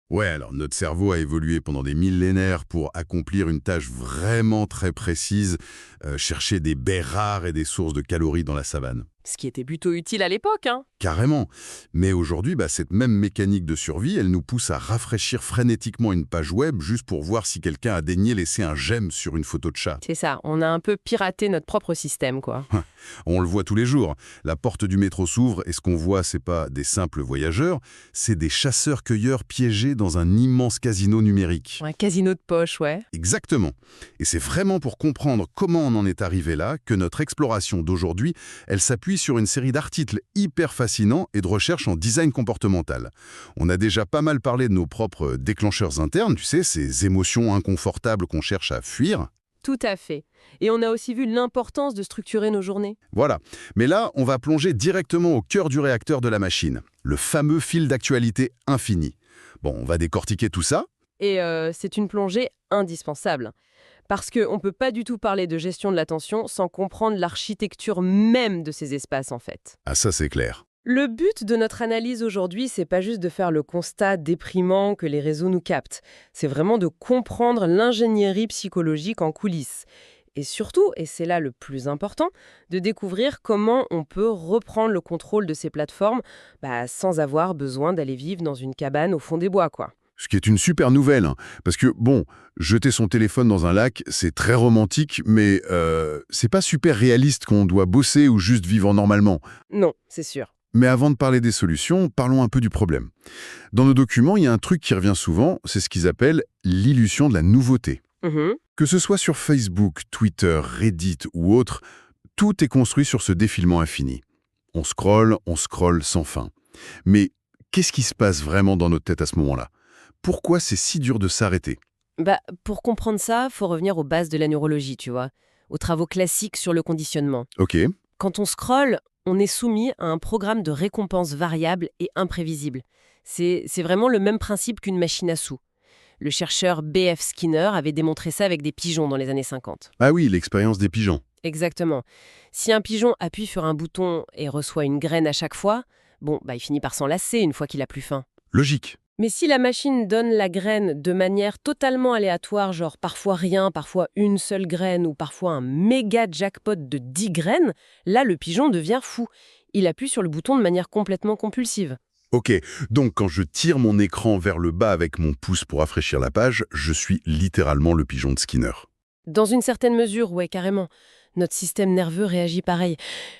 Ouais, alors notre cerveau a évolué pendant des millénaires pour accomplir une tâche vraiment très précise, chercher des baies rares et des sources de calories dans la savane. Ce qui était plutôt utile à l'époque, hein. Carrément. Mais aujourd'hui, cette même mécanique de survie, elle nous pousse à rafraîchir frénétiquement une page web juste pour voir si quelqu'un a daigné laisser un j'aime sur une photo de chat. C'est ça, on a un peu piraté notre propre système, quoi. On le voit tous les jours. La porte du métro s'ouvre et ce qu'on voit, c'est pas des simples voyageurs, c'est des chasseurs-cueilleurs piégés dans un immense casino numérique. Un casino de poche, ouais. Exactement. Et c'est vraiment pour comprendre comment on en est arrivé là que notre exploration d'aujourd'hui, elle s'appuie sur une série d'articles hyper fascinants et de recherches en design comportemental. On a déjà pas mal parlé de nos propres déclencheurs internes, tu sais, ces émotions inconfortables qu'on cherche à fuir. Tout à fait. Et on a aussi vu l'importance de structurer nos journées. Voilà. Mais là, on va plonger directement au cœur du réacteur de la machine, le fameux fil d'actualité infini. Bon, on va décortiquer tout ça. Et c'est une plongée indispensable. Parce qu'on ne peut pas du tout parler de gestion de l'attention sans comprendre l'architecture même de ces espaces, en fait. Ah, ça c'est clair. Le but de notre analyse aujourd'hui, c'est pas juste de faire le constat déprimant que les réseaux nous captent. C'est vraiment de comprendre l'ingénierie psychologique en coulisses. Et surtout, et c'est là le plus important, de découvrir comment on peut reprendre le contrôle de ces plateformes sans avoir besoin d'aller vivre dans une cabane au fond des bois, quoi. Ce qui est une super nouvelle, hein, parce que, bon, jeter son téléphone dans un lac, c'est très romantique, mais c'est pas super réaliste qu'on doit bosser ou juste vivre normalement. Non, c'est sûr. Mais avant de parler des solutions, parlons un peu du problème. Dans nos documents, il y a un truc qui revient souvent, c'est ce qu'ils appellent l'illusion de la nouveauté. Mhm. Que ce soit sur Facebook, Twitter, Reddit ou autre, tout est construit sur ce défilement infini. On scrolle sans fin. Mais qu'est-ce qui se passe vraiment dans notre tête à ce moment-là? Pourquoi c'est si dur de s'arrêter? Pour comprendre ça, faut revenir aux bases de la neurologie, tu vois, aux travaux classiques sur le conditionnement. Ok, Quand on scrolle, on est soumis à un programme de récompense variable et imprévisible. C'est vraiment le même principe qu'une machine à sous. Le chercheur B.F. Skinner avait démontré ça avec des pigeons dans les années 50. ah oui, l'expérience des pigeons. Exactement. Si un pigeon appuie sur un bouton et reçoit une graine à chaque fois, il finit par s'enlacer une fois qu'il a plus faim. Logique. Mais si la machine donne la graine de manière totalement aléatoire, genre parfois rien, parfois une seule graine ou parfois un méga jackpot de 10 graines, là le pigeon devient fou. Il appuie sur le bouton de manière complètement compulsive. Ok, donc quand je tire mon écran vers le bas avec mon pouce pour rafraîchir la page, je suis littéralement le pigeon de Skinner. Dans une certaine mesure, ouais, carrément. Notre système nerveux réagit pareil.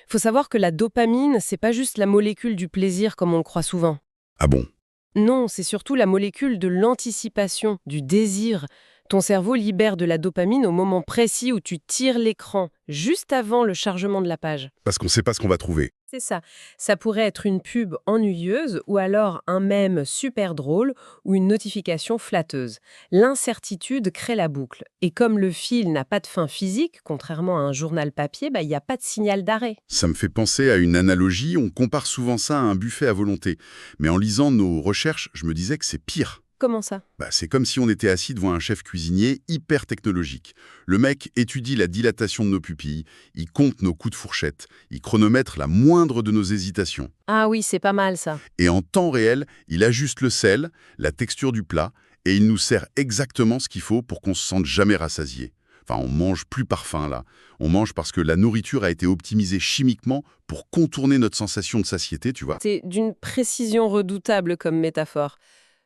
Faut savoir que la dopamine, c'est pas juste la molécule du plaisir comme on le croit souvent. Ah bon? Non, c'est surtout la molécule de l'anticipation, du désir. Ton cerveau libère de la dopamine au moment précis où tu tires l'écran, juste avant le chargement de la page. Parce qu'on ne sait pas ce qu'on va trouver. C'est ça. Ça pourrait être une pub ennuyeuse ou alors un mème super drôle ou une notification flatteuse. L'incertitude crée la boucle. Et comme le fil n'a pas de fin physique, contrairement à un journal papier, il n'y a pas de signal d'arrêt. Ça me fait penser à une analogie, on compare souvent ça à un buffet à volonté. Mais en lisant nos recherches, je me disais que c'est pire. Comment ça? C'est comme si on était assis devant un chef cuisinier hyper technologique. Le mec étudie la dilatation de nos pupilles, il compte nos coups de fourchette, il chronomètre la moindre de nos hésitations. Ah oui, c'est pas mal ça. Et en temps réel, il ajuste le sel, la texture du plat, et il nous sert exactement ce qu'il faut pour qu'on se sente jamais rassasié. Enfin, on mange plus par faim, là. On mange parce que la nourriture a été optimisée chimiquement pour contourner notre sensation de satiété, tu vois. C'est d'une précision redoutable comme métaphore.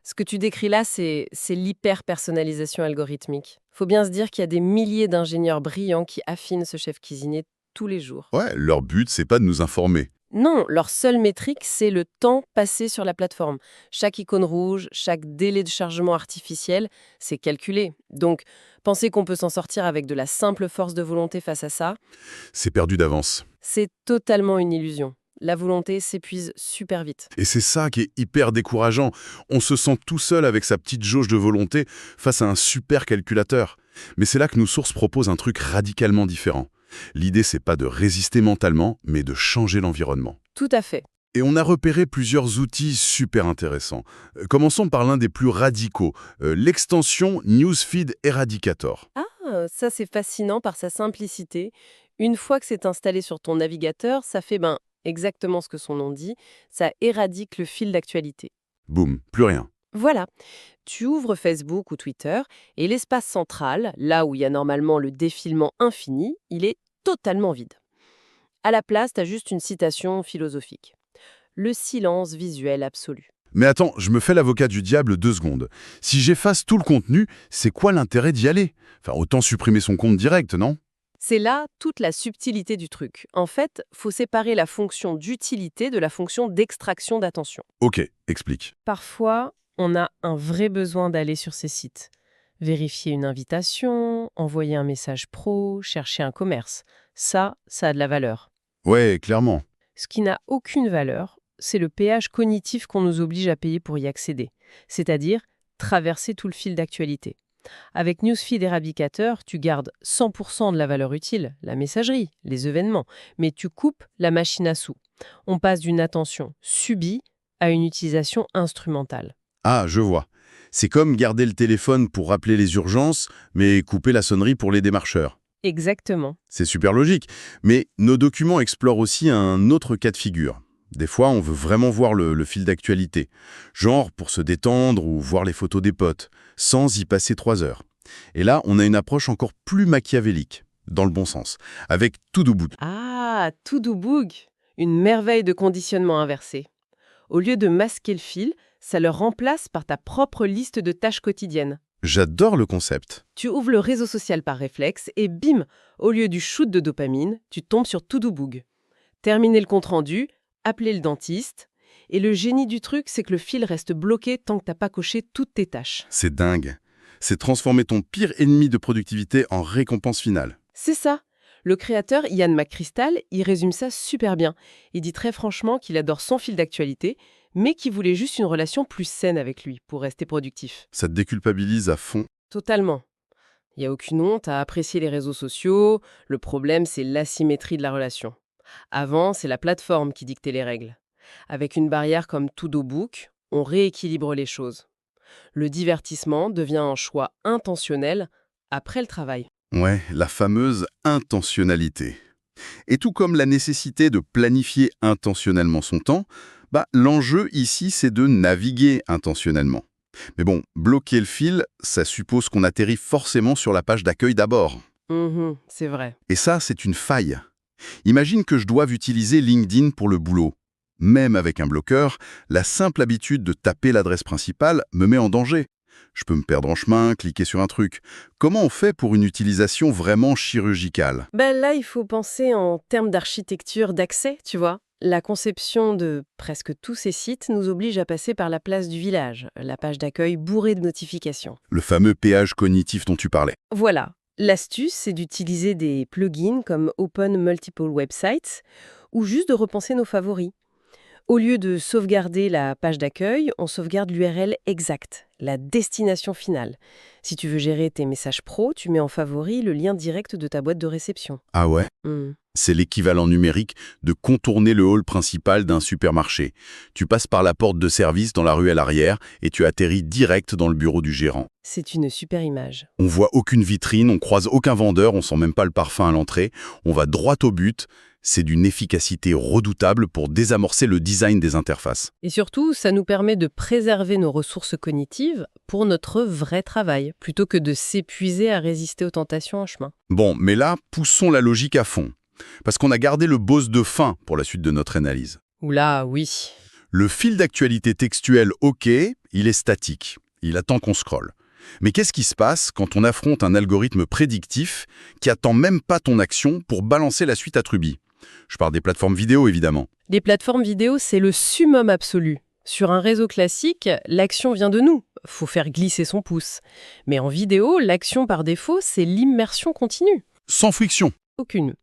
Ce que tu décris là, c'est l'hyper-personnalisation algorithmique. Faut bien se dire qu'il y a des milliers d'ingénieurs brillants qui affinent ce chef cuisinier tous les jours. Ouais, leur but, c'est pas de nous informer. Non, leur seule métrique, c'est le temps passé sur la plateforme. Chaque icône rouge, chaque délai de chargement artificiel, c'est calculé. Donc, penser qu'on peut s'en sortir avec de la simple force de volonté face à ça, C'est perdu d'avance. c'est totalement une illusion. La volonté s'épuise super vite. Et c'est ça qui est hyper décourageant. On se sent tout seul avec sa petite jauge de volonté face à un super calculateur. Mais c'est là que nos sources proposent un truc radicalement différent. L'idée, c'est pas de résister mentalement, mais de changer l'environnement. Tout à fait. Et on a repéré plusieurs outils super intéressants. Commençons par l'un des plus radicaux, l'extension Newsfeed Eradicator. Ah, ça c'est fascinant par sa simplicité. Une fois que c'est installé sur ton navigateur, ça fait exactement ce que son nom dit, ça éradique le fil d'actualité. Boum, plus rien. Voilà. Tu ouvres Facebook ou Twitter et l'espace central, là où il y a normalement le défilement infini, il est totalement vide. À la place, tu as juste une citation philosophique. Le silence visuel absolu. Mais attends, je me fais l'avocat du diable 2 secondes. Si j'efface tout le contenu, c'est quoi l'intérêt d'y aller? Enfin, autant supprimer son compte direct, non? C'est là toute la subtilité du truc. En fait, faut séparer la fonction d'utilité de la fonction d'extraction d'attention. Ok, explique. Parfois, on a un vrai besoin d'aller sur ces sites. Vérifier une invitation, envoyer un message pro, chercher un commerce. Ça a de la valeur. Ouais, clairement. Ce qui n'a aucune valeur, c'est le péage cognitif qu'on nous oblige à payer pour y accéder. C'est-à-dire traverser tout le fil d'actualité. Avec Newsfeed et Rabicateur, tu gardes 100% de la valeur utile, la messagerie, les événements, mais tu coupes la machine à sous. On passe d'une attention subie à une utilisation instrumentale. Ah, je vois. C'est comme garder le téléphone pour rappeler les urgences, mais couper la sonnerie pour les démarcheurs. Exactement. C'est super logique. Mais nos documents explorent aussi un autre cas de figure. Des fois, on veut vraiment voir le fil d'actualité. Genre pour se détendre ou voir les photos des potes, sans y passer 3 heures. Et là, on a une approche encore plus machiavélique, dans le bon sens, avec To-Do-Book. Ah, To-Do-Book, une merveille de conditionnement inversé. Au lieu de masquer le fil, ça le remplace par ta propre liste de tâches quotidiennes. J'adore le concept. Tu ouvres le réseau social par réflexe et bim, au lieu du shoot de dopamine, tu tombes sur To-Do-Book. Terminer le compte-rendu, appeler le dentiste. Et le génie du truc, c'est que le fil reste bloqué tant que t'as pas coché toutes tes tâches. C'est dingue. C'est transformer ton pire ennemi de productivité en récompense finale. C'est ça. Le créateur, Ian McCrystal, il résume ça super bien. Il dit très franchement qu'il adore son fil d'actualité, mais qu'il voulait juste une relation plus saine avec lui pour rester productif. Ça te déculpabilise à fond. Totalement. Il n'y a aucune honte à apprécier les réseaux sociaux. Le problème, c'est l'asymétrie de la relation. Avant, c'est la plateforme qui dictait les règles. Avec une barrière comme To-Do-Book, on rééquilibre les choses. Le divertissement devient un choix intentionnel après le travail. Ouais, la fameuse intentionnalité. Et tout comme la nécessité de planifier intentionnellement son temps, l'enjeu ici, c'est de naviguer intentionnellement. Mais bon, bloquer le fil, ça suppose qu'on atterrit forcément sur la page d'accueil d'abord. C'est vrai. Et ça, c'est une faille. Imagine que je doive utiliser LinkedIn pour le boulot. Même avec un bloqueur, la simple habitude de taper l'adresse principale me met en danger. Je peux me perdre en chemin, cliquer sur un truc. Comment on fait pour une utilisation vraiment chirurgicale? Là, il faut penser en termes d'architecture d'accès, tu vois. La conception de presque tous ces sites nous oblige à passer par la place du village, la page d'accueil bourrée de notifications. Le fameux péage cognitif dont tu parlais. Voilà. L'astuce, c'est d'utiliser des plugins comme Open Multiple Websites ou juste de repenser nos favoris. Au lieu de sauvegarder la page d'accueil, on sauvegarde l'URL exacte, la destination finale. Si tu veux gérer tes messages pro, tu mets en favori le lien direct de ta boîte de réception. Ah ouais? C'est l'équivalent numérique de contourner le hall principal d'un supermarché. Tu passes par la porte de service dans la ruelle arrière et tu atterris direct dans le bureau du gérant. C'est une super image. On voit aucune vitrine, on croise aucun vendeur, on sent même pas le parfum à l'entrée. On va droit au but. C'est d'une efficacité redoutable pour désamorcer le design des interfaces. Et surtout, ça nous permet de préserver nos ressources cognitives pour notre vrai travail, plutôt que de s'épuiser à résister aux tentations en chemin. Bon, mais là, poussons la logique à fond. Parce qu'on a gardé le boss de fin pour la suite de notre analyse. Oula, oui. Le fil d'actualité textuelle, ok, il est statique. Il attend qu'on scrolle. Mais qu'est-ce qui se passe quand on affronte un algorithme prédictif qui attend même pas ton action pour balancer la suite attribue? Je parle des plateformes vidéo, évidemment. Les plateformes vidéo, c'est le summum absolu. Sur un réseau classique, l'action vient de nous. Faut faire glisser son pouce. Mais en vidéo, l'action par défaut, c'est l'immersion continue. Sans friction. Aucune.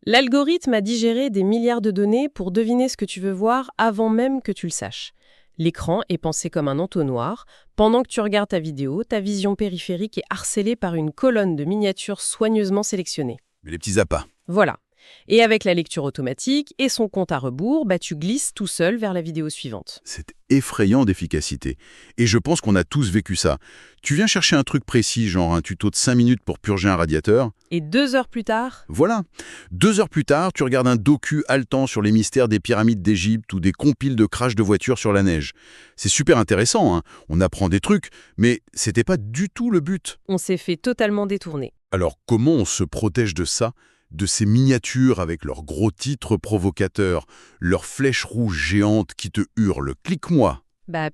L'algorithme a digéré des milliards de données pour deviner ce que tu veux voir avant même que tu le saches. L'écran est pensé comme un entonnoir. Pendant que tu regardes ta vidéo, ta vision périphérique est harcelée par une colonne de miniatures soigneusement sélectionnées. Mais les petits appâts. Voilà. Et avec la lecture automatique et son compte à rebours, tu glisses tout seul vers la vidéo suivante. C'est effrayant d'efficacité. Et je pense qu'on a tous vécu ça. Tu viens chercher un truc précis, genre un tuto de 5 minutes pour purger un radiateur. Et 2 heures plus tard, Voilà. 2 heures plus tard, tu regardes un docu haletant sur les mystères des pyramides d'Égypte ou des compiles de crash de voitures sur la neige. C'est super intéressant, hein. On apprend des trucs, mais c'était pas du tout le but. on s'est fait totalement détourner. Alors comment on se protège de ça, de ces miniatures avec leurs gros titres provocateurs, leurs flèches rouges géantes qui te hurlent « clique-moi ».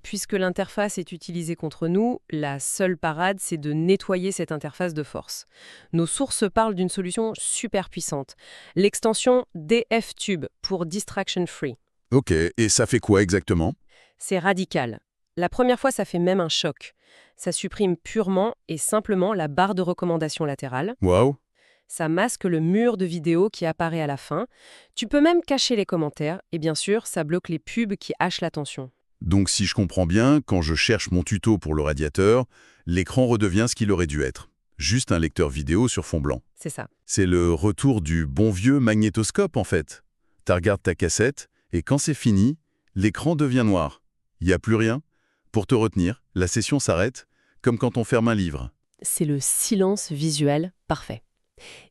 Puisque l'interface est utilisée contre nous, la seule parade, c'est de nettoyer cette interface de force. Nos sources parlent d'une solution super puissante, l'extension DFTube pour Distraction Free. Ok, et ça fait quoi exactement? C'est radical. La première fois, ça fait même un choc. Ça supprime purement et simplement la barre de recommandation latérale. Waouh. Ça masque le mur de vidéo qui apparaît à la fin. Tu peux même cacher les commentaires et bien sûr, ça bloque les pubs qui hachent l'attention. Donc si je comprends bien, quand je cherche mon tuto pour le radiateur, l'écran redevient ce qu'il aurait dû être. Juste un lecteur vidéo sur fond blanc. C'est ça. C'est le retour du bon vieux magnétoscope en fait. Tu regardes ta cassette et quand c'est fini, l'écran devient noir. Il n'y a plus rien. Pour te retenir, la session s'arrête, comme quand on ferme un livre. C'est le silence visuel parfait.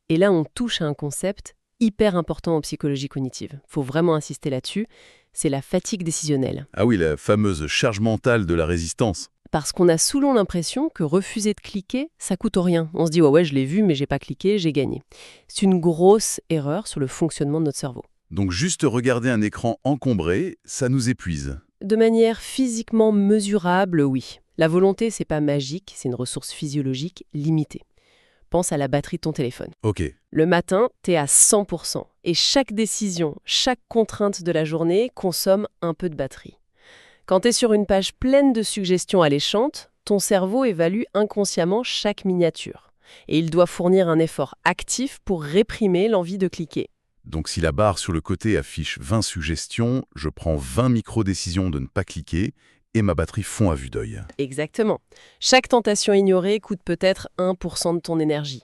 Et là, on touche à un concept hyper important en psychologie cognitive. Faut vraiment insister là-dessus. C'est la fatigue décisionnelle. Ah oui, la fameuse charge mentale de la résistance. Parce qu'on a souvent l'impression que refuser de cliquer, ça coûte rien. On se dit ouais, je l'ai vu, mais j'ai pas cliqué, j'ai gagné. C'est une grosse erreur sur le fonctionnement de notre cerveau. Donc juste regarder un écran encombré, ça nous épuise. De manière physiquement mesurable, oui. La volonté, c'est pas magique, c'est une ressource physiologique limitée. Pense à la batterie de ton téléphone. Ok. Le matin, t'es à 100%. Et chaque décision, chaque contrainte de la journée consomme un peu de batterie. Quand t'es sur une page pleine de suggestions alléchantes, ton cerveau évalue inconsciemment chaque miniature. Et il doit fournir un effort actif pour réprimer l'envie de cliquer. Donc si la barre sur le côté affiche 20 suggestions, je prends 20 micro-décisions de ne pas cliquer et ma batterie fond à vue d'œil. Exactement. Chaque tentation ignorée coûte peut-être 1% de ton énergie.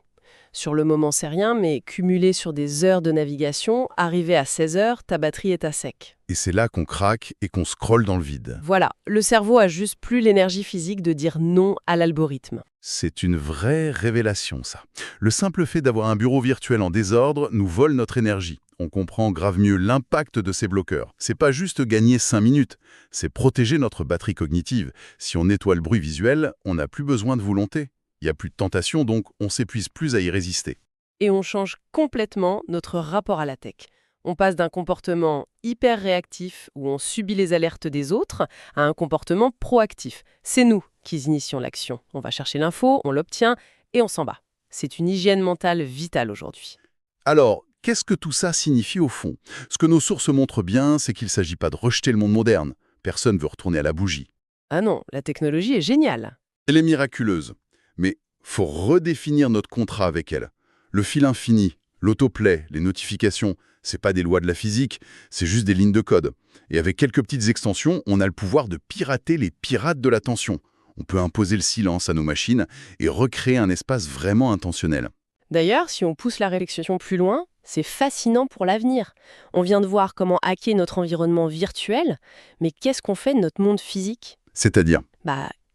Sur le moment, c'est rien, mais cumulé sur des heures de navigation, arrivé à 16 heures, ta batterie est à sec. Et c'est là qu'on craque et qu'on scrolle dans le vide. Voilà, le cerveau a juste plus l'énergie physique de dire non à l'algorithme. C'est une vraie révélation, ça. Le simple fait d'avoir un bureau virtuel en désordre nous vole notre énergie. On comprend grave mieux l'impact de ces bloqueurs. C'est pas juste gagner 5 minutes, c'est protéger notre batterie cognitive. Si on nettoie le bruit visuel, on n'a plus besoin de volonté. Il n'y a plus de tentation, donc on s'épuise plus à y résister. Et on change complètement notre rapport à la tech. On passe d'un comportement hyper réactif où on subit les alertes des autres à un comportement proactif. C'est nous qui initions l'action. On va chercher l'info, on l'obtient et on s'en bat. C'est une hygiène mentale vitale aujourd'hui. Alors, qu'est-ce que tout ça signifie au fond? Ce que nos sources montrent bien, c'est qu'il ne s'agit pas de rejeter le monde moderne. Personne ne veut retourner à la bougie. Ah non, la technologie est géniale. Elle est miraculeuse. Mais faut redéfinir notre contrat avec elle. Le fil infini, l'autoplay, les notifications, c'est pas des lois de la physique, c'est juste des lignes de code. Et avec quelques petites extensions, on a le pouvoir de pirater les pirates de l'attention. On peut imposer le silence à nos machines et recréer un espace vraiment intentionnel. D'ailleurs, si on pousse la réflexion plus loin, c'est fascinant pour l'avenir. On vient de voir comment hacker notre environnement virtuel, mais qu'est-ce qu'on fait de notre monde physique? C'est-à-dire,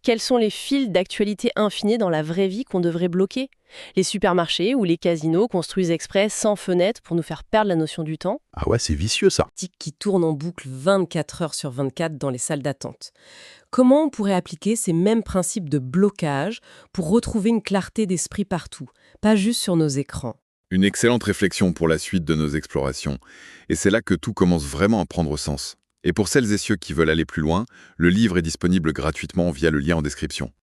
Quels sont les fils d'actualité infinis dans la vraie vie qu'on devrait bloquer? Les supermarchés ou les casinos construisent exprès sans fenêtre pour nous faire perdre la notion du temps? ah ouais, c'est vicieux ça. Qui tournent en boucle 24 heures sur 24 dans les salles d'attente. Comment on pourrait appliquer ces mêmes principes de blocage pour retrouver une clarté d'esprit partout, pas juste sur nos écrans? Une excellente réflexion pour la suite de nos explorations. Et c'est là que tout commence vraiment à prendre sens. Et pour celles et ceux qui veulent aller plus loin, le livre est disponible gratuitement via le lien en description.